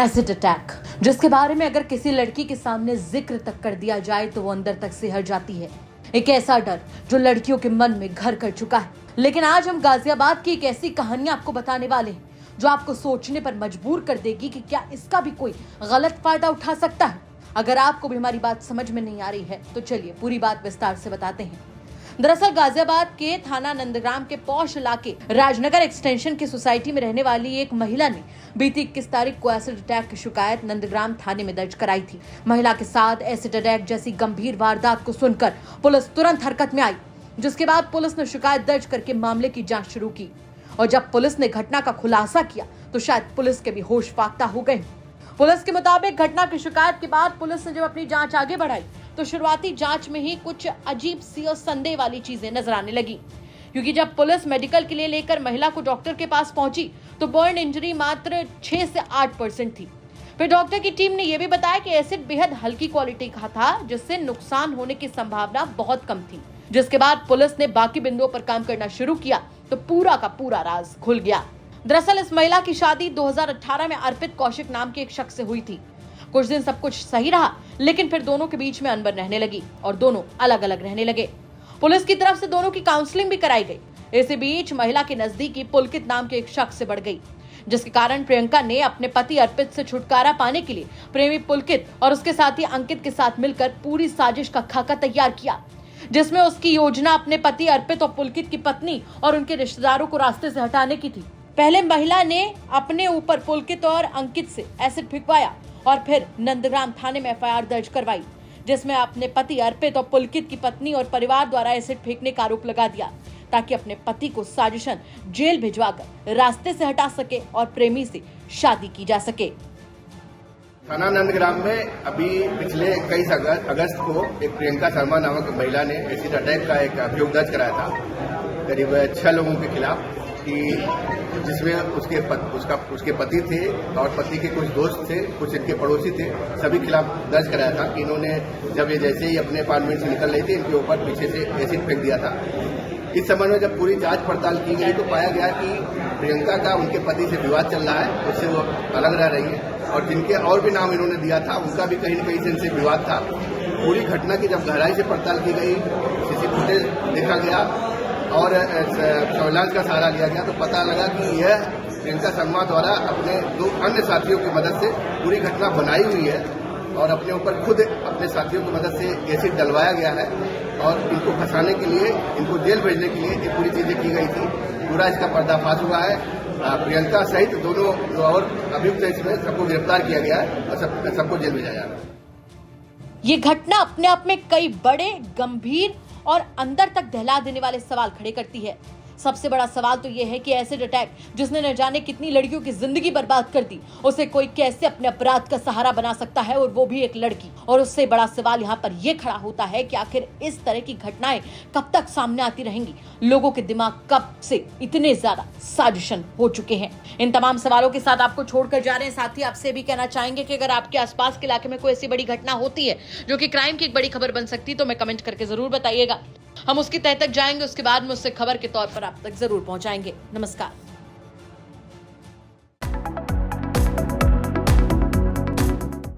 Acid attack, जिसके बारे में अगर किसी लड़की के सामने जिक्र तक कर दिया जाए तो वो अंदर तक सिहर जाती है। एक ऐसा डर जो लड़कियों के मन में घर कर चुका है। लेकिन आज हम गाजियाबाद की एक ऐसी कहानी आपको बताने वाले हैं जो आपको सोचने पर मजबूर कर देगी कि क्या इसका भी कोई गलत फायदा उठा सकता है। अगर आपको भी हमारी बात समझ में नहीं आ रही है तो चलिए पूरी बात विस्तार से बताते हैं। दरअसल गाजियाबाद के थाना नंदग्राम के पौष इलाके राजनगर एक्सटेंशन की सोसाइटी में रहने वाली एक महिला ने बीती 21 तारीख को एसिड अटैक की शिकायत नंदग्राम थाने में दर्ज कराई थी। महिला के साथ एसिड अटैक जैसी गंभीर वारदात को सुनकर पुलिस तुरंत हरकत में आई, जिसके बाद पुलिस ने शिकायत दर्ज करके मामले की जांच शुरू की। और जब पुलिस ने घटना का खुलासा किया तो शायद पुलिस के भी होश फाख्ता हो गए। पुलिस के मुताबिक घटना की शिकायत के बाद पुलिस ने जब अपनी जांच आगे बढ़ाई तो शुरुआती जांच में ही कुछ अजीब सी और संदेह वाली चीजें नजर आने लगी, क्योंकि जब पुलिस मेडिकल के लिए लेकर महिला को डॉक्टर के पास पहुंची तो बर्न इंजरी मात्र 6 से 8% थी। फिर डॉक्टर की टीम ने यह भी बताया कि एसिड बेहद हल्की क्वालिटी का था, जिससे नुकसान होने की संभावना बहुत कम थी। जिसके बाद पुलिस ने बाकी बिंदुओं पर काम करना शुरू किया तो पूरा का पूरा राज खुल गया। दरअसल इस महिला की शादी 2018 में अर्पित कौशिक नाम के एक शख्स से हुई थी। कुछ दिन सब कुछ सही रहा, लेकिन फिर दोनों के बीच में अनबन रहने लगी और दोनों अलग अलग रहने लगे। पुलिस की तरफ से दोनों की काउंसलिंग भी कराई गई। इसी बीच महिला के नजदीकी पुलकित नाम के एक शख्स से बढ़ गई, जिसके कारण प्रियंका ने अपने पति अर्पित से छुटकारा पाने के लिए प्रेमी पुलकित और उसके साथी अंकित के साथ मिलकर पूरी साजिश का खाका तैयार किया, जिसमें उसकी योजना अपने पति अर्पित और पुलकित की पत्नी और उनके रिश्तेदारों को रास्ते से हटाने की थी। पहले महिला ने अपने ऊपर पुलकित और अंकित से एसिड फेंकवाया और फिर नंदग्राम थाने में एफआईआर दर्ज करवाई, जिसमें अपने पति अर्पित और पुलकित की पत्नी और परिवार द्वारा एसिड फेंकने का आरोप लगा दिया, ताकि अपने पति को साजिशन जेल भिजवाकर रास्ते से हटा सके और प्रेमी से शादी की जा सके। थाना नंदग्राम में अभी पिछले 21 अगस्त को एक प्रियंका शर्मा नामक महिला ने एसिड अटैक का एक अभियोग दर्ज कराया था करीब 6 लोगों के खिलाफ, कि जिसमें उसके पति थे और पति के कुछ दोस्त थे, कुछ इनके पड़ोसी थे, सभी खिलाफ दर्ज कराया था कि इन्होंने जब ये जैसे ही अपने अपार्टमेंट से निकल रही थी इनके ऊपर पीछे से एसिड फेंक दिया था। इस संबंध में जब पूरी जांच पड़ताल की गई तो पाया गया कि प्रियंका का उनके पति से विवाद चल रहा है, उससे वो अलग रह रही है और जिनके और भी नाम इन्होंने दिया था उनका भी कहीं न कहीं से इनसे विवाद था। पूरी घटना की जब गहराई से पड़ताल की गई, सीसी फुटेज देखा गया और सर्विलांस का सहारा लिया गया तो पता लगा कि यह प्रियंका शर्मा द्वारा अपने 2 अन्य साथियों की मदद से पूरी घटना बनाई हुई है और अपने ऊपर खुद अपने साथियों की मदद से एसिड डलवाया गया है और इनको फंसाने के लिए, इनको जेल भेजने के लिए ये पूरी चीजें की गई थी। पूरा इसका पर्दाफाश हुआ है। प्रियंका सहित दोनों जो और अभियुक्त है इसमें सबको गिरफ्तार किया गया है और सबको जेल भेजा जा रहा है। ये घटना अपने आप में कई बड़े, गंभीर और अंदर तक दहला देने वाले सवाल खड़े करती है। सबसे बड़ा सवाल तो यह है कि एसिड अटैक जिसने न जाने कितनी लड़कियों की जिंदगी बर्बाद कर दी, उसे कोई कैसे अपने अपराध का सहारा बना सकता है, और वो भी एक लड़की। और उससे बड़ा सवाल यहाँ पर यह खड़ा होता है कि आखिर इस तरह की घटनाएं कब तक सामने आती रहेंगी। लोगों के दिमाग कब से इतने ज्यादा साजिशन हो चुके हैं। इन तमाम सवालों के साथ आपको छोड़कर जा रहे हैं। साथ ही आपसे भी कहना चाहेंगे कि अगर आपके आसपास के इलाके में कोई ऐसी बड़ी घटना होती है जो कि क्राइम की एक बड़ी खबर बन सकती है तो हमें कमेंट करके जरूर बताइएगा। हम उसकी तह तक जाएंगे, उसके बाद में उससे खबर के तौर पर आप तक जरूर पहुंचाएंगे। नमस्कार।